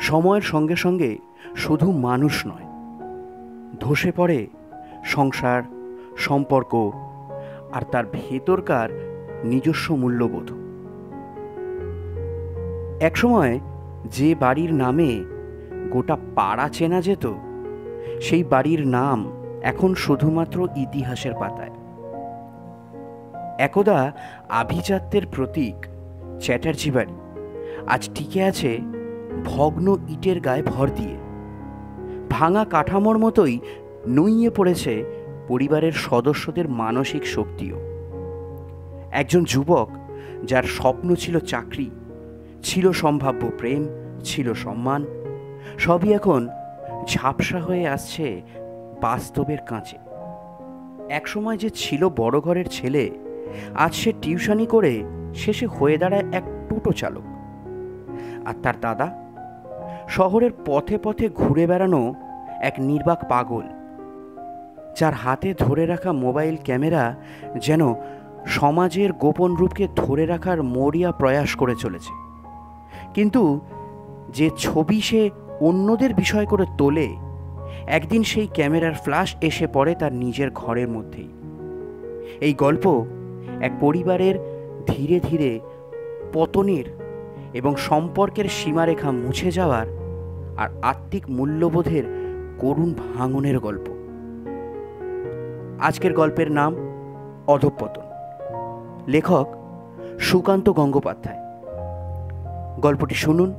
সময়ের সঙ্গে সঙ্গে শুধু মানুষ নয়, ধসে পড়ে সংসার, সম্পর্ক আর তার ভেতরকার নিজস্ব মূল্যবোধ। একসময় যে বাড়ির নামে গোটা পাড়া চেনা যেত, সেই বাড়ির নাম এখন শুধুমাত্র ইতিহাসের পাতায়। একদা আভিজাত্যের প্রতীক চ্যাটার্জি বাড়ি আজ টিকে আছে ভগ্ন ইটের গায়ে ভর দিয়ে। ভাঙা কাঠামোর মতোই নুইয়ে পড়েছে পরিবারের সদস্যদের মানসিক শক্তিও। একজন যুবক যার স্বপ্ন ছিল চাকরি, ছিল সম্ভাব্য প্রেম, ছিল সম্মান, সবই এখন ঝাপসা হয়ে আসছে বাস্তবের কাঁচে। একসময় যে ছিল বড় ঘরের ছেলে, আজ সে টিউশনি করে শেষে হয়ে দাঁড়ায় এক টোটো চালক। আর তার দাদা শহরের পথে পথে ঘুরে বেড়ানো এক নির্বাক পাগল, যার হাতে ধরে রাখা মোবাইল ক্যামেরা যেন সমাজের গোপন রূপকে ধরে রাখার মরিয়া প্রয়াস করে চলেছে। কিন্তু যে ছবি সে অন্যদের বিষয় করে তোলে, একদিন সেই ক্যামেরার ফ্ল্যাশ এসে পড়ে তার নিজের ঘরের মধ্যেই। এই গল্প এক পরিবারের ধীরে ধীরে পতনের এবং সম্পর্কের সীমারেখা মুছে যাওয়ার আর আত্মিক মূল্যবোধের করুণ ভাঙনের গল্প। আজকের গল্পের নাম অধঃপতন। লেখক সুকান্ত গঙ্গোপাধ্যায়। গল্পটি শুনুন।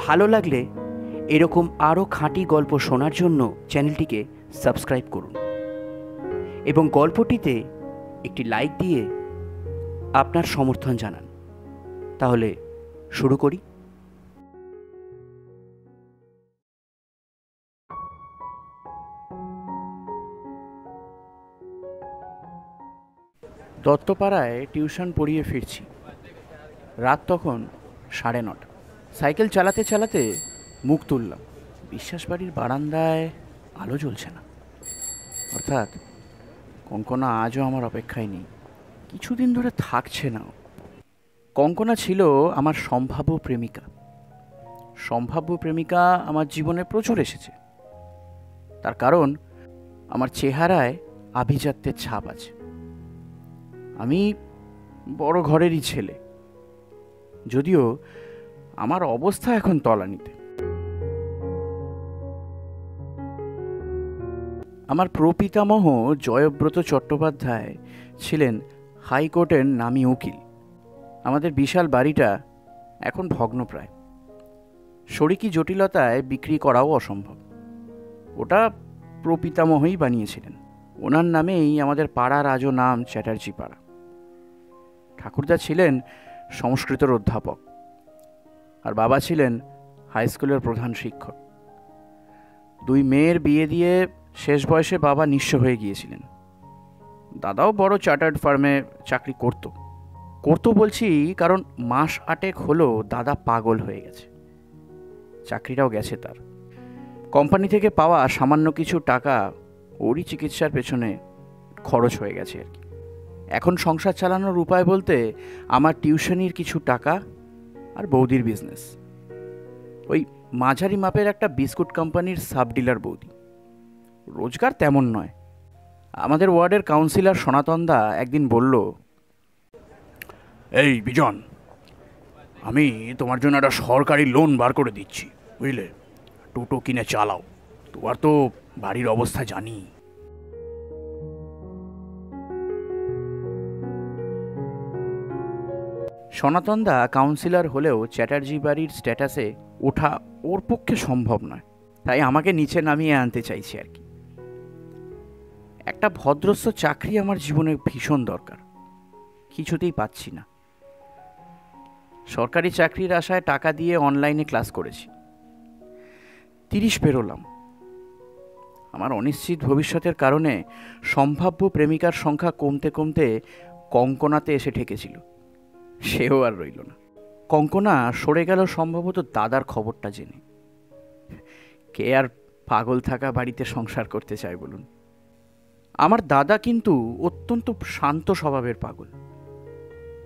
ভালো লাগলে এরকম আরও খাঁটি গল্প শোনার জন্য চ্যানেলটিকে সাবস্ক্রাইব করুন এবং গল্পটিতে একটি লাইক দিয়ে আপনার সমর্থন জানান। তাহলে শুরু করি। দত্তপাড়ায় টিউশন পড়িয়ে ফিরছি। রাত তখন 9:30। সাইকেল চালাতে চালাতে মুখ তুললাম। বিশ্বাস বাড়ির বারান্দায় আলো জ্বলছে না, অর্থাৎ কঙ্কনা আজও আমার অপেক্ষায় নেই, কিছুদিন ধরে থাকছে না। কঙ্কনা ছিল আমার সম্ভাব্য প্রেমিকা। সম্ভাব্য প্রেমিকা আমার জীবনে প্রচুর এসেছে, তার কারণ আমার চেহারায় আভিজাত্যের ছাপ আছে। আমি বড় ঘরেরই ছেলে, যদিও আমার অবস্থা এখন তলানিতে। আমার প্রপিতামহ জয়ব্রত চট্টোপাধ্যায় ছিলেন হাইকোর্টের নামী উকিল। আমাদের বিশাল বাড়িটা এখন ভগ্নপ্রায়, শরিকি জটিলতায় বিক্রি করাও অসম্ভব। ওটা প্রপিতামহই বানিয়েছিলেন। ওনার নামেই আমাদের পাড়ার আজও নাম চ্যাটার্জি পাড়া। ঠাকুরদা ছিলেন সংস্কৃতের অধ্যাপক, আর বাবা ছিলেন হাই স্কুলের প্রধান শিক্ষক। 2 মেয়ের বিয়ে দিয়ে শেষ বয়সে বাবা নিঃস্ব হয়ে গিয়েছিলেন। দাদাও বড় চার্টার্ড ফার্মে চাকরি করতো বলছি কারণ মাস 8 হলো দাদা পাগল হয়ে গেছে, চাকরিটাও গেছে তার। কোম্পানি থেকে পাওয়া সামান্য কিছু টাকা ওরই চিকিৎসার পেছনে খরচ হয়ে গেছে আর কি। এখন সংসার চালানোর উপায় বলতে আমার টিউশনির কিছু টাকা আর বৌদির বিজনেস। ওই মাঝারি মাপের একটা বিস্কুট কোম্পানির সাব ডিলার বৌদি। রোজগার তেমন নয়। আমাদের ওয়ার্ডের কাউন্সিলর সনাতন দা একদিন বলল, এই বিজন, আমি তোমার জন্য একটা সরকারি লোন বার করে দিচ্ছি, বুঝলে? টোটো কিনে চালাও, তোমার তো বাড়ির অবস্থা জানি। সনাতন দা কাউন্সিলর হলেও চ্যাটার্জি বাড়ির স্ট্যাটাসে ওঠা ওর পক্ষে সম্ভব নয়, তাই আমাকে নিচে নামিয়ে আনতে চাইছে আর কি। একটা ভদ্রস্থ চাকরি আমার জীবনে ভীষণ দরকার, কিছুতেই পাচ্ছি না। সরকারি চাকরির আশায় টাকা দিয়ে অনলাইনে ক্লাস করেছি। 30 পেরোলাম। আমার অনিশ্চিত ভবিষ্যতের কারণে সম্ভাব্য প্রেমিকার সংখ্যা কমতে কমতে কঙ্কনাতে এসে ঠেকেছিল। সেও আর রইল না। কঙ্কনা সরে গেল সম্ভবত দাদার খবরটা জেনে। কে আর পাগল থাকা বাড়িতে সংসার করতে চায় বলুন? আমার দাদা কিন্তু অত্যন্ত শান্ত স্বভাবের পাগল।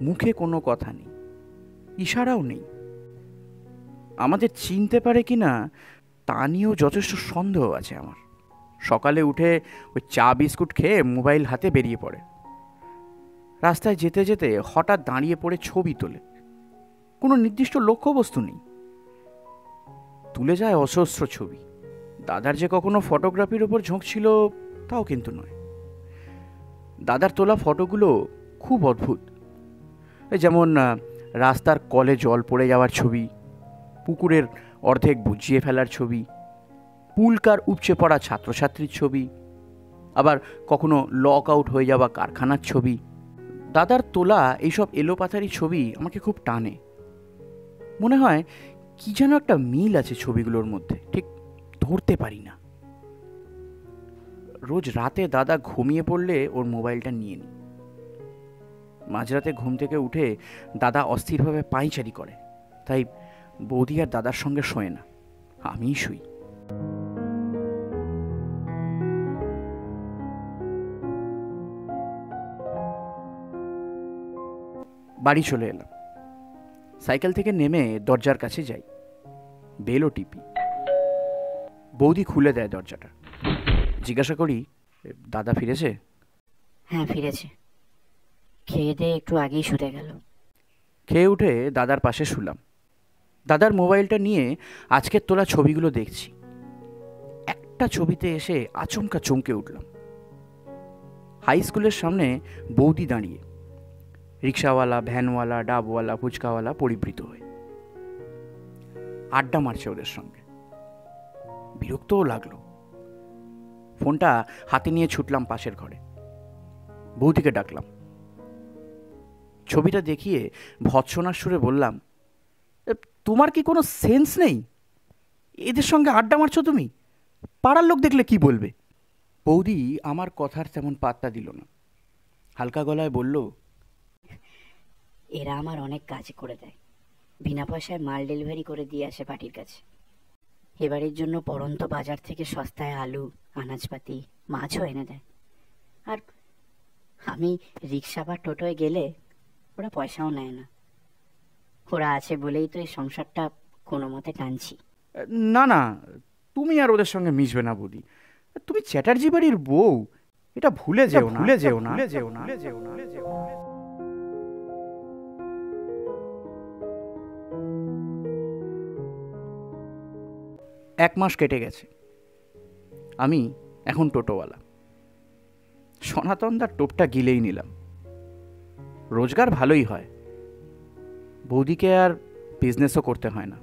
মুখে কোনো কথা নেই, ইশারাও নেই। আমাদের চিনতে পারে কি না তা নিয়েও যথেষ্ট সন্দেহ আছে আমার। সকালে উঠে ওই চা বিস্কুট খেয়ে মোবাইল হাতে বেরিয়ে পড়ে। রাস্তায় যেতে যেতে হঠাৎ দাঁড়িয়ে পড়ে ছবি তোলে। কোনো নির্দিষ্ট লক্ষ্যবস্তু নেই, তুলে যায় অসহস্র ছবি। দাদার যে কখনো ফটোগ্রাফির ওপর ঝোঁক ছিল তাও কিন্তু নয়। দাদার তোলা ফটোগুলো খুব অদ্ভুত। যেমন রাস্তার কলে জল পড়ে যাওয়ার ছবি, পুকুরের অর্ধেক বুঝিয়ে ফেলার ছবি, পুলকার উপচে পড়া ছাত্রছাত্রীর ছবি, আবার কখনো লক আউট হয়ে যাওয়া কারখানার ছবি। দাদার তোলা এইসব এলোপাথারি ছবি আমাকে খুব টানে। মনে হয় কি যেন একটা মিল আছে ছবিগুলোর মধ্যে, ঠিক ধরতে পারি না। রোজ রাতে দাদা ঘুমিয়ে পড়লে ওর মোবাইলটা নিয়ে নিই। মাঝরাতে ঘুম থেকে উঠে দাদা অস্থিরভাবে পায়চারি করে, তাই বৌদি আর দাদার সঙ্গে শোয় না, আমিই শুই। বাড়ি চলে এলাম। সাইকেল থেকে নেমে দরজার কাছে যাই, বেলও টিপি। বৌদি খুলে দেয় দরজাটা। জিজ্ঞাসা করি, দাদা ফিরেছে? হ্যাঁ ফিরেছে, খেয়ে দিয়ে একটু আগেই শুতে গেল। খেয়ে উঠে দাদার পাশে শুলাম। দাদার মোবাইলটা নিয়ে আজকের তোলা ছবিগুলো দেখছি। একটা ছবিতে এসে আচমকা চমকে উঠলাম। হাই স্কুলের সামনে বৌদি দাঁড়িয়ে, রিক্সাওয়ালা, ভ্যানওয়ালা, ডাবওয়ালা, ফুচকাওয়ালা পরিবৃত হয়ে আড্ডা মারছে ওদের সঙ্গে। বিরক্তও লাগলো। ফোনটা হাতে নিয়ে ছুটলাম পাশের ঘরে। বৌদিকে ডাকলাম। ছবিটা দেখিয়ে ভৎসনার সুরে বললাম, তোমার কি কোনো সেন্স নেই? এদের সঙ্গে আড্ডা মারছো তুমি? পাড়ার লোক দেখলে কি বলবে? বৌদি আমার কথার তেমন পাত্তা দিল না। হালকা গলায় বলল, এরা আমার অনেক কাজ করে দেয়, বিনা পয়সায় মাল ডেলিভারি করে দিয়ে আসে পার্টির কাছে। এবারের জন্য পড়ন্ত বাজার থেকে সস্তায় আলু, আনাজপাতি, মাছও এনে দেয়। আর আমি রিক্সা বা টোটোয় গেলে ওরা পয়সাও নেয় না। ওরা আছে বলেই তো এই সংসারটা কোনো মতে টানছি। না না, তুমি আর ওদের সঙ্গে মিশবে না বৌদি। তুমি চ্যাটার্জি বাড়ির বউ, এটা ভুলে যেও না, ভুলে যেও না, ভুলে যেও না, ভুলে যেও না। এক মাস কেটে গেছে। আমি এখন টোটোওয়ালা। সনাতনদার টোপটা গিলেই নিলাম। রোজগার ভালোই হয়, বৌদিকে আর বিজনেসও করতে হয় না।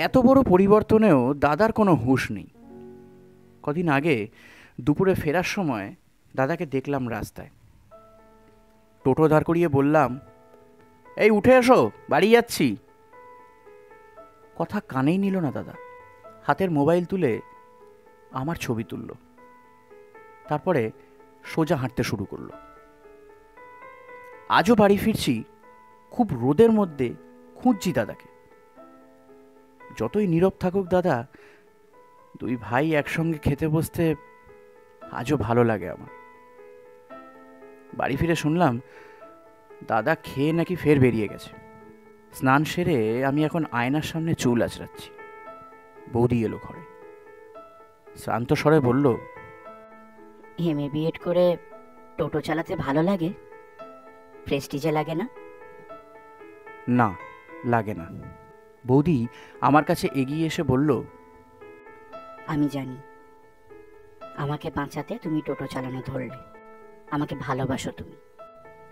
এত বড় পরিবর্তনেও দাদার কোনো হুঁশ নেই। কদিন আগে দুপুরে ফেরার সময় দাদাকে দেখলাম রাস্তায়। টোটো দাঁড় করিয়ে বললাম, এই উঠে এসো, বাড়ি যাচ্ছি। কথা কানেই নিল না দাদা। হাতের মোবাইল তুলে আমার ছবি তুলল, তারপরে সোজা হাঁটতে শুরু করলো। আজও বাড়ি ফিরছি, খুব রোদের মধ্যে খুঁজছি দাদাকে। যতই নীরব থাকুক দাদা, দুই ভাই একসঙ্গে খেতে বসতে আজও ভালো লাগে আমার। বাড়ি ফিরে শুনলাম দাদা খেয়ে নাকি ফের বেরিয়ে গেছে। স্নান সেরে আমি এখন আয়নার সামনে চুল আঁচড়াচ্ছি। বৌদি এলো ঘরে, শান্ত স্বরে বলল, এমএ বিএড করে টোটো চালাতে ভালো লাগে? প্রেস্টিজে লাগে না? না, লাগে না। বৌদি আমার কাছে এগিয়ে এসে বলল, আমি জানি আমাকে বাঁচাতে তুমি টোটো চালানো ধরলে, আমাকে ভালোবাসো তুমি।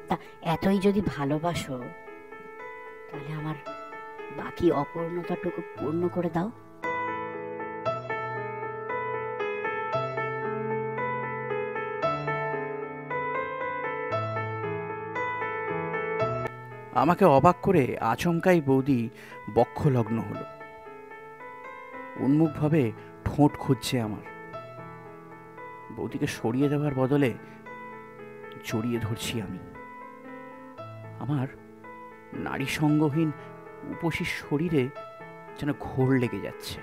তা এতই যদি ভালোবাসো, তাহলে আমার বাকি অপূর্ণতাটুকু পূর্ণ করে দাও। আমাকে অবাক করে আচমকাই বৌদি বক্ষলগ্ন হলো। উন্মুখভাবে ঠোঁট খুঁজছে আমার। বৌদিকে সরিয়ে দেওয়ার বদলে জড়িয়ে ধরছি আমি। আমার নারী সঙ্গহীন উপসী শরীরে যেন ঘোর লেগে যাচ্ছে।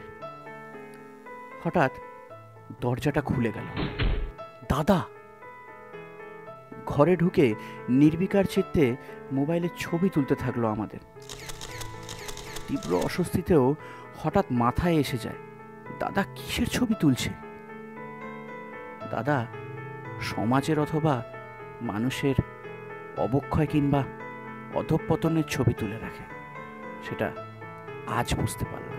হঠাৎ দরজাটা খুলে গেল। দাদা! ঘরে ঢুকে নির্বিকার চিত্তে মোবাইলে ছবি তুলতে থাকলো আমাদের। তীব্র অস্বস্তিতেও হঠাৎ মাথায় এসে যায় দাদা কিসের ছবি তুলছে। দাদা সমাজের অথবা মানুষের অবক্ষয় কিংবা অধঃপতনের ছবি তুলে রাখে, সেটা আজ বুঝতে পারলাম।